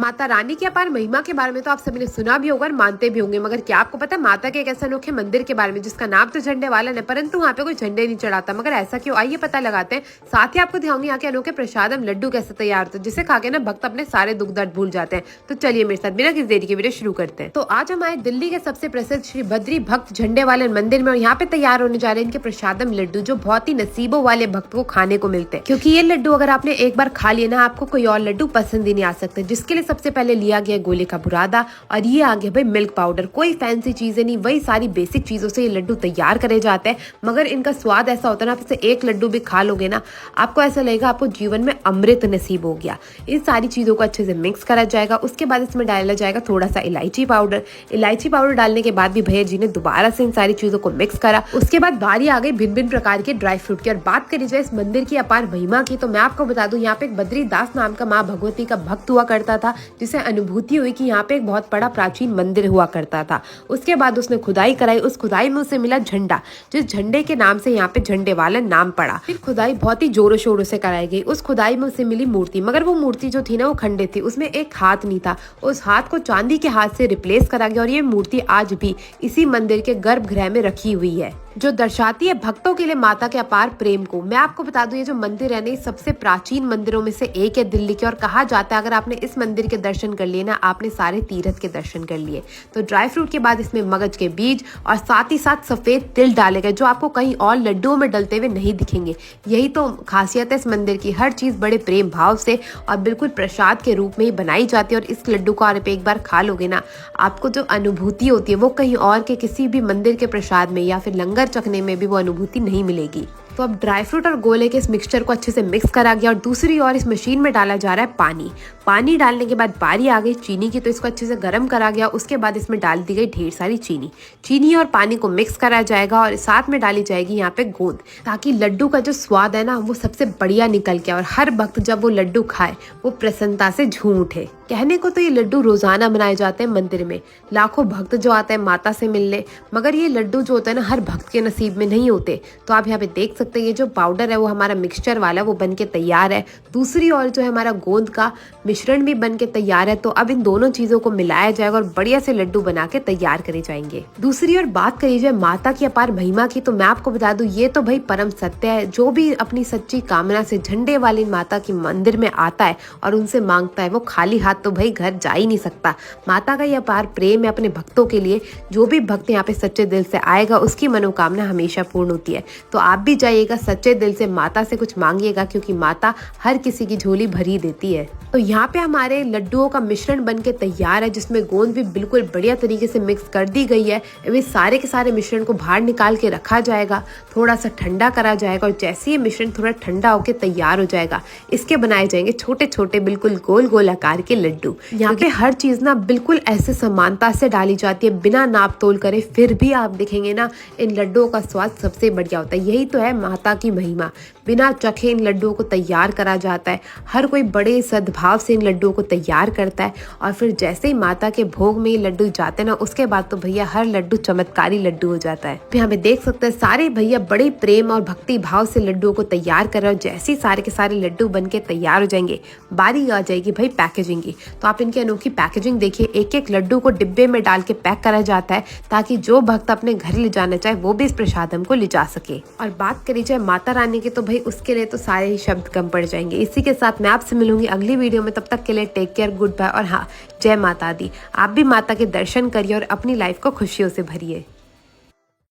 माता रानी की अपार महिमा के बारे में तो आप सभी ने सुना भी होगा और मानते भी होंगे, मगर क्या आपको पता है माता के एक ऐसे अनोखे मंदिर के बारे में जिसका नाम तो झंडे वालन है, परंतु वहाँ पे कोई झंडे नहीं चढ़ाता। मगर ऐसा क्यों, आइए पता लगाते हैं। साथ ही आपको दिखाऊंगी यहाँ के अनोखे प्रसादम लड्डू कैसे तैयार होते हैं, जिसे खा के ना भक्त अपने सारे दुख दर्द भूल जाते हैं। तो चलिए मेरे साथ बिना किसी देरी के वीडियो शुरू करते हैं। तो आज हम आए दिल्ली के सबसे प्रसिद्ध श्री बद्री भक्त झंडे वालन मंदिर में, और यहाँ पे तैयार होने जा रहे हैं इनके प्रसादम लड्डू, जो बहुत ही नसीबों वाले भक्त को खाने को मिलते हैं। क्योंकि ये लड्डू अगर आपने एक बार खा लिया ना, आपको कोई और लड्डू पसंद ही नहीं आ सकते। जिसके लिए सबसे पहले लिया गया गोले का बुरादा, और ये आ गया भाई मिल्क पाउडर। कोई फैंसी चीजें नहीं, वही सारी बेसिक चीजों से ये लड्डू तैयार करे जाते हैं। मगर इनका स्वाद ऐसा होता है ना, आप इसे एक लड्डू भी खा लोगे ना, आपको ऐसा लगेगा आपको जीवन में अमृत नसीब हो गया। इन सारी चीजों को अच्छे से मिक्स करा जाएगा। उसके बाद इसमें डाला जाएगा थोड़ा सा इलायची पाउडर। इलायची पाउडर डालने के बाद भी भैया जी ने दोबारा से इन सारी चीजों को मिक्स करा। उसके बाद बारी आ गई भिन्न भिन्न प्रकार के ड्राई फ्रूट की। और बात करी जाए इस मंदिर की अपार महिमा की, तो मैं आपको बता दूं यहाँ पे एक बद्रीदास नाम का माँ भगवती का भक्त हुआ करता था, जिसे अनुभूति हुई कि यहाँ पे एक बहुत बड़ा प्राचीन मंदिर हुआ करता था। उसके बाद उसने खुदाई कराई, उस खुदाई में उसे मिला झंडा, जिस झंडे के नाम से यहाँ पे झंडे वालन नाम पड़ा। फिर खुदाई बहुत ही जोरों शोरों से कराई गई। उस खुदाई में उसे मिली मूर्ति, मगर वो मूर्ति जो थी ना वो खंडित थी, उसमें एक हाथ नहीं था। उस हाथ को चांदी के हाथ से रिप्लेस करा गया, और ये मूर्ति आज भी इसी मंदिर के गर्भगृह में रखी हुई है, जो दर्शाती है भक्तों के लिए माता के अपार प्रेम को। मैं आपको बता दूं ये जो मंदिर है ना, सबसे प्राचीन मंदिरों में से एक है दिल्ली के, और कहा जाता है अगर आपने इस मंदिर के दर्शन कर लिए ना, आपने सारे तीर्थ के दर्शन कर लिए। तो ड्राई फ्रूट के बाद इसमें मगज के बीज और साथ ही साथ सफेद तिल डाले गए, जो आपको कहीं और लड्डुओं में डलते हुए नहीं दिखेंगे। यही तो खासियत है इस मंदिर की, हर चीज बड़े प्रेम भाव से और बिल्कुल प्रसाद के रूप में ही बनाई जाती है। और इस लड्डू को आप एक बार खा लोगे ना, आपको जो अनुभूति होती है वो कहीं और के किसी भी मंदिर के प्रसाद में या फिर लंगर चखने में भी वो अनुभूति नहीं मिलेगी। तो अब ड्राई फ्रूट और गोले के इस मिक्सचर को अच्छे से मिक्स करा गया, और दूसरी ओर इस मशीन में डाला जा रहा है पानी। पानी डालने के बाद बारी आ गई चीनी की, तो इसको अच्छे से गर्म करा गया। उसके बाद इसमें डाल दी गई ढेर सारी चीनी और पानी को मिक्स करा जाएगा, और साथ में डाली जाएगी यहाँ पे गोंद, ताकि लड्डू का जो स्वाद है ना वो सबसे बढ़िया निकल के, और हर वक्त जब वो लड्डू खाए वो प्रसन्नता से झूम उठे। कहने को तो ये लड्डू रोजाना बनाए जाते हैं मंदिर में, लाखों भक्त जो आते हैं माता से मिलने, मगर ये लड्डू जो होता है ना हर भक्त के नसीब में नहीं होते। तो आप यहाँ पे देख सकते हैं ये जो पाउडर है वो हमारा मिक्सचर वाला वो बन के तैयार है। दूसरी ओर जो है हमारा गोंद का मिश्रण भी बन के तैयार है। तो अब इन दोनों चीजों को मिलाया जाएगा और बढ़िया से लड्डू बना के तैयार करे जाएंगे। दूसरी ओर बात करी जाए माता की अपार महिमा की, तो मैं आपको बता दूं ये तो भाई परम सत्य है। जो भी अपनी सच्ची कामना से झंडे वाली माता की मंदिर में आता है और उनसे मांगता है, वो खाली हाथ तो भाई घर जा ही नहीं सकता। माता का ये अपार प्रेम है अपने भक्तों के लिए। जो भी भक्त यहाँ पे सच्चे दिल से आएगा उसकी मनोकामना हमेशा पूर्ण होती है। तो आप भी जाइएगा सच्चे दिल से माता से कुछ मांगिएगा, क्योंकि माता हर किसी की झोली भरी देती है। तो यहाँ पे हमारे लड्डुओं का मिश्रण बन के तैयार है, जिसमें गोंद भी बिल्कुल बढ़िया तरीके से मिक्स कर दी गई है। अभी सारे के सारे मिश्रण को बाहर निकाल के रखा जाएगा, थोड़ा सा ठंडा करा जाएगा, और जैसे ये मिश्रण थोड़ा ठंडा होकर तैयार हो जाएगा, इसके बनाए जाएंगे छोटे छोटे बिल्कुल गोल गोल आकार के लड्डू। यहाँ पे हर चीज ना बिल्कुल ऐसे समानता से डाली जाती है, बिना नाप तोल करे। फिर भी आप देखेंगे ना इन लड्डुओं का स्वाद सबसे बढ़िया होता है। यही तो है माता की महिमा, बिना चखे इन लड्डुओं को तैयार करा जाता है। हर कोई बड़े सद्भाव से इन लड्डुओं को तैयार करता है, और फिर जैसे ही माता के भोग में ये लड्डू जाते हैं ना, उसके बाद तो भैया हर लड्डू चमत्कारी लड्डू हो जाता है। यहाँ पे देख सकते हैं सारे भैया बड़े प्रेम और भक्ति भाव से लड्डुओं को तैयार कर रहे हो। जैसे ही सारे के सारे लड्डू बन के तैयार हो जाएंगे, बारी आ जाएगी भाई पैकेजिंग की। तो आप इनकी अनोखी पैकेजिंग देखिए, एक एक लड्डू को डिब्बे में डाल के पैक करा जाता है, ताकि जो भक्त अपने घर ले जाना चाहे वो भी इस प्रसादम को ले जा सके। और बात करी जाए माता रानी की, तो भाई उसके लिए तो सारे ही शब्द कम पड़ जाएंगे। इसी के साथ मैं आपसे मिलूंगी अगली वीडियो में, तब तक के लिए टेक केयर, गुड बाय, और हाँ, जय माता दी। आप भी माता के दर्शन करिए और अपनी लाइफ को खुशियों से भरिए।